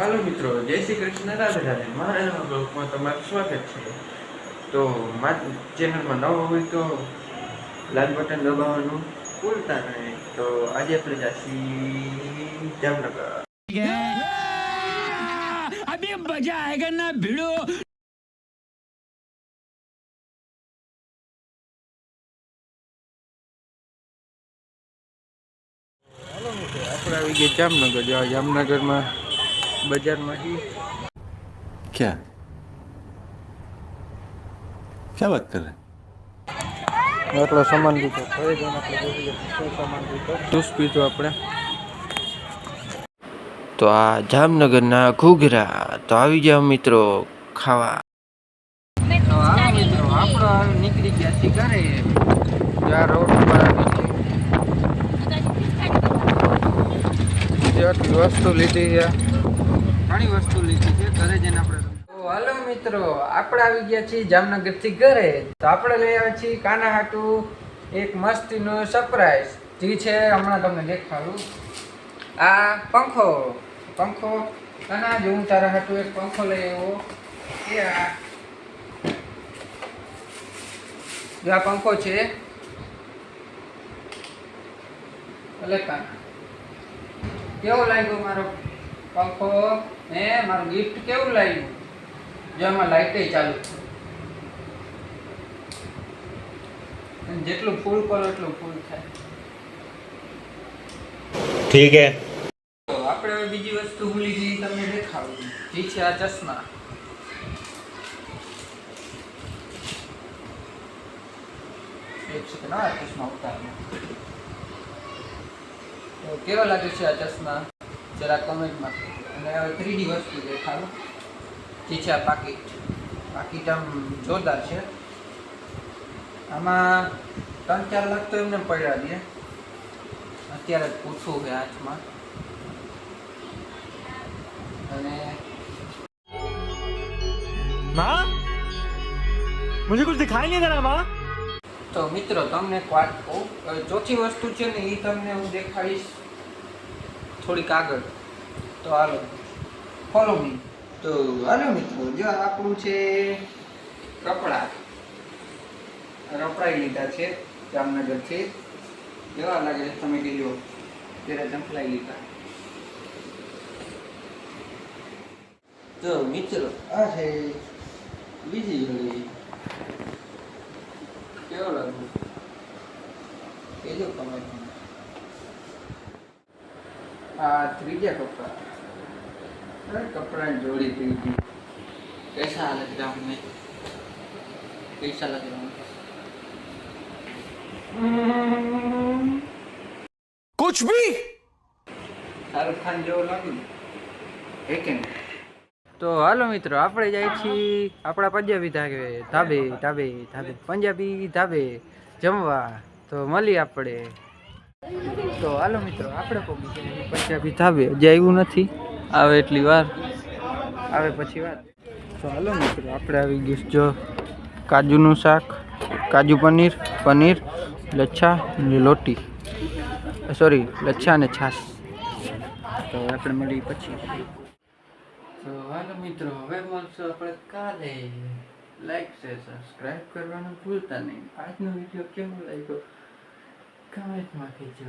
હાલો મિત્રો, જય શ્રી કૃષ્ણ, રાધે રાધે. મારા બ્લોગમાં તમારું સ્વાગત છે. તો મારી ચેનલમાં નવો હોય તો લાલ બટન દબાવવાનું ભૂલતા નહીં. તો આજે આપણે જાસી જામનગર. अभी मजा आएगा ना भिड़ो. હાલો મિત્રો, આપણે આવી ગયા જામનગર. જામનગરમાં બજારમાંથી क्या क्या बात कर रहे हैं? આટલો સામાન લીધો. હવે જ આપણે જોઈએ શું સામાન લીધો. જ્યુસ પીધો આપણે. તો આ જામનગરના ઘૂઘરા. તો આવી જાવ મિત્રો ખાવા. તો હાલો મિત્રો, આપણે નીકળી ગયા છીએ ઘરે. જ્યાં રોડ પર આટલી વસ્તુ લીધી છે, ઘણી વસ્તુ લીધી છે. ઘરે જઈને આપણે તો હાલો મિત્રો, આપણે આવી ગયા છીએ જામનગરથી ઘરે. તો આપણે લઈ આવ્યા છીએ કાના હાટુ એક મસ્તીનું સરપ્રાઈઝ, જે છે હમણાં તમને દેખાડું. આ પંખો કાના જો હું તારા હાટુ એક પંખો લઈ આવ્યો. એ આ પંખો છે. ભલે કાના, કેવો લાગ્યો મારો પંખો? મારું ગિફ્ટ કેવું લાગ્યું? જો આમાં લાઇટે ચાલુ છે. જેટલું ફૂલ કરો એટલું ફૂલ થાય. ठीक है. તો આપણે હવે બીજી વસ્તુ ભૂલી ગઈ, તમને દેખાડું. જે છે આ ચશ્મા. એક સેકન્ડ, આ ચશ્મા ઉતારો. તો કેવા લાગે છે આ ચશ્મા? જરા કમેન્ટમાં. અને હવે 3D વસ્તુ દેખાડું. જે છે આ પાકીટ આમ જોરદાર છે. આમાં 3-4 લાખ તો એમને પડ્યા દે. અત્યારે પૂછવું છે હાથમાં. અને माँ मुझे कुछ दिखाई नहीं दे रहा माँ. તો મિત્રો તમને એક વાત કહું. ચોથી વસ્તુ છે ને, એ તમને હું દેખાડીશ થોડીક આગળ. તો હાલો ફોલો મી. તો હાલો મિત્રો, જો આપણું છે કપડાં. રપડાઈ લીધા છે જામનગરથી. કેવા લાગે છે તમે કીધો? ત્યારે ચંપલાઈ લીધા. તો મિત્રો આ છે બીજી જોડી. કેવો લાગ્યો કહેજો કમેન્ટમાં. આ ત્રીજા કપડાની જોડી ત્રીજી. कैसा लग रहा हूँ मैं? कैसा लग रहा हूँ? कुछ भी. શાહરુખ ખાન જેવો લાગે ને, હે કે નહીં? તો હાલો મિત્રો, આપણે જાય છીએ આપણા પંજાબી ધાબે પંજાબી ધાબે જમવા. તો મળીએ આપણે. તો હાલો મિત્રો, આપણે પંજાબી ધાબે હજી આવ્યું નથી. આવે એટલી વાર, આવે પછી વાત. તો હાલો મિત્રો, આપણે આવી ગયું જો કાજુનું શાક, કાજુ પનીર લચ્છા અને લોટી, સોરી લચ્છા અને છાશ. તો આપણે મળીએ પછી. તો હાલો મિત્રો, હવે મળશું આપણે કાલે. લાઈક શેર સબસ્ક્રાઈબ કરવાનું ભૂલતા નહીં. આજનો વિડીયો કેવો લાગ્યો કમેન્ટમાં કહેજો.